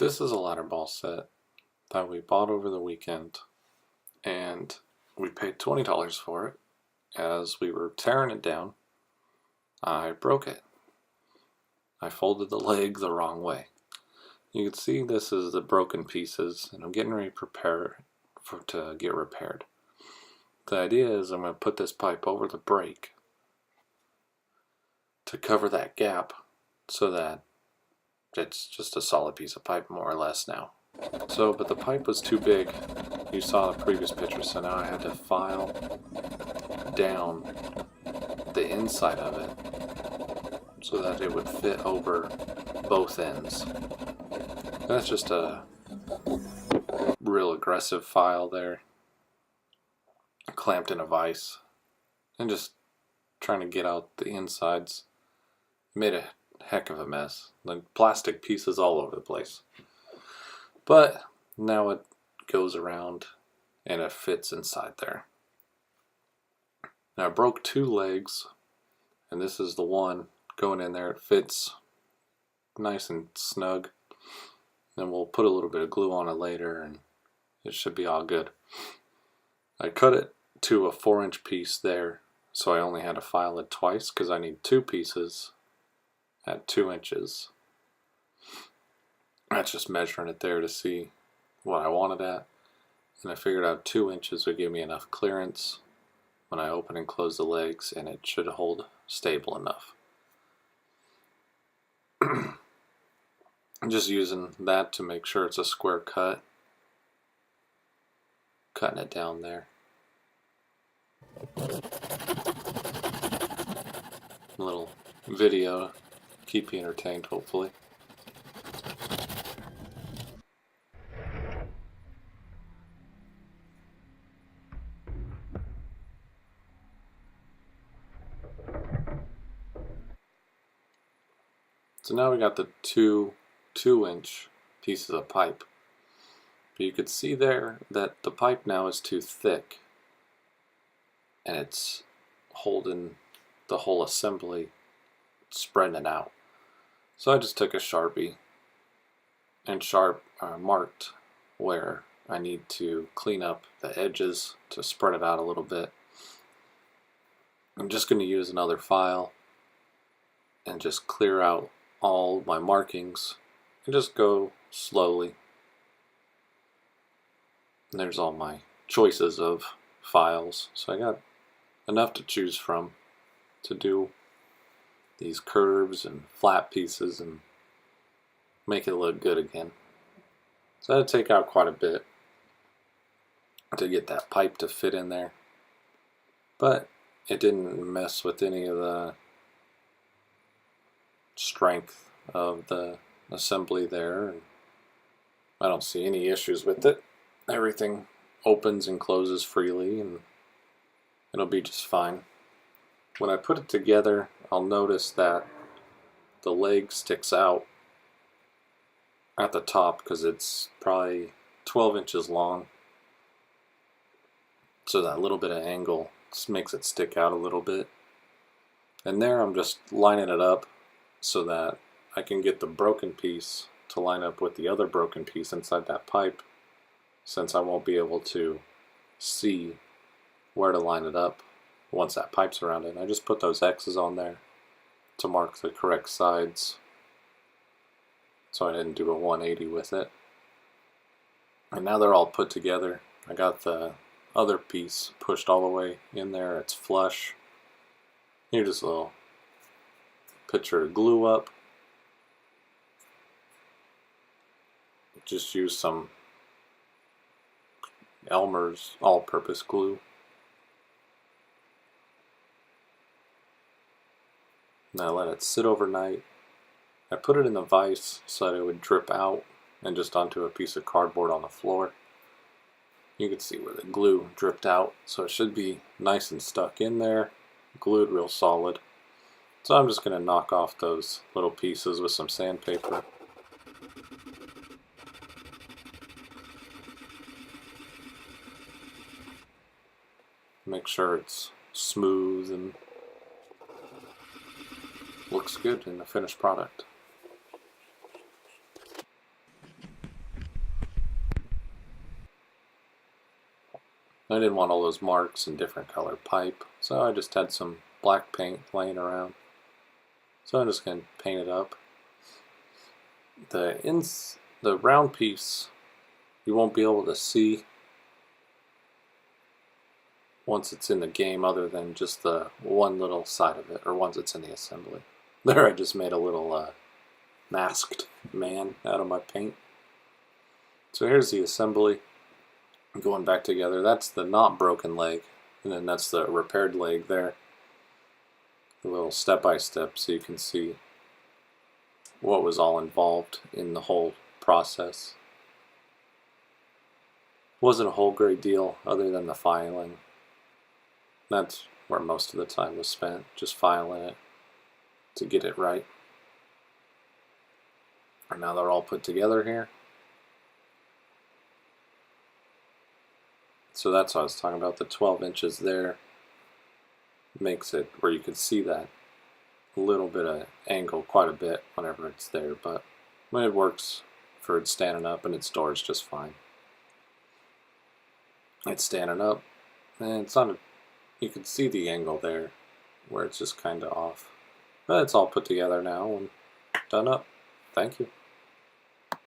This is a ladder ball set that we bought over the weekend, and we paid $20 for it. As we were tearing it down, I broke it. I folded the leg the wrong way. You can see this is the broken pieces, and I'm getting ready to prepare to get repaired. The idea is I'm going to put this pipe over the brake to cover that gap so that it's just a solid piece of pipe more or less now. But the pipe was too big. You saw the previous picture, so now I had to file down the inside of it so that it would fit over both ends. That's just a real aggressive file there, clamped in a vise, and just trying to get out the insides. Made a heck of a mess. Like plastic pieces all over the place. But now it goes around and it fits inside there. Now I broke two legs, and this is the one going in there. It fits nice and snug. Then we'll put a little bit of glue on it later and it should be all good. I cut it to a 4-inch piece there, so I only had to file it twice because I need two pieces at 2 inches. That's just measuring it there to see what I wanted at, and I figured out 2 inches would give me enough clearance when I open and close the legs, and it should hold stable enough. I'm just using that to make sure it's a square cut, cutting it down there. A little video, keep you entertained hopefully. So now we got the two 2-inch pieces of pipe. But you could see there that the pipe now is too thick, and it's holding the whole assembly, spreading it out. So I just took a Sharpie and marked where I need to clean up the edges to spread it out a little bit. I'm just going to use another file and just clear out all my markings and just go slowly. And there's all my choices of files, so I got enough to choose from to do these curves and flat pieces and make it look good again. So I had to take out quite a bit to get that pipe to fit in there, but it didn't mess with any of the strength of the assembly there, and I don't see any issues with it. Everything opens and closes freely, and it'll be just fine. When I put it together, I'll notice that the leg sticks out at the top because it's probably 12 inches long, so that little bit of angle makes it stick out a little bit. And there I'm just lining it up so that I can get the broken piece to line up with the other broken piece inside that pipe, since I won't be able to see where to line it up once that pipe's around it. And I just put those X's on there to mark the correct sides, so I didn't do a 180 with it. And now they're all put together. I got the other piece pushed all the way in there. It's flush. Here's just a little picture of glue up. Just use some Elmer's all-purpose glue. Now let it sit overnight. I put it in the vise so that it would drip out and just onto a piece of cardboard on the floor. You can see where the glue dripped out, so it should be nice and stuck in there, glued real solid. So I'm just going to knock off those little pieces with some sandpaper. Make sure it's smooth and looks good in the finished product. I didn't want all those marks and different color pipe, so I just had some black paint laying around. So I'm just going to paint it up. The round piece you won't be able to see once it's in the game, other than just the one little side of it, or once it's in the assembly. There I just made a little masked man out of my paint. So here's the assembly going back together. That's the not broken leg, and then that's the repaired leg there. A little step-by-step so you can see what was all involved in the whole process. Wasn't a whole great deal other than the filing. That's where most of the time was spent, just filing it to get it right. And now they're all put together here. So that's what I was talking about. The 12 inches there makes it where you can see that little bit of angle quite a bit whenever it's there, but when it works for it standing up, and it stores just fine. It's standing up, and it's on a, you can see the angle there where it's just kind of off. But it's all put together now and done up. Thank you.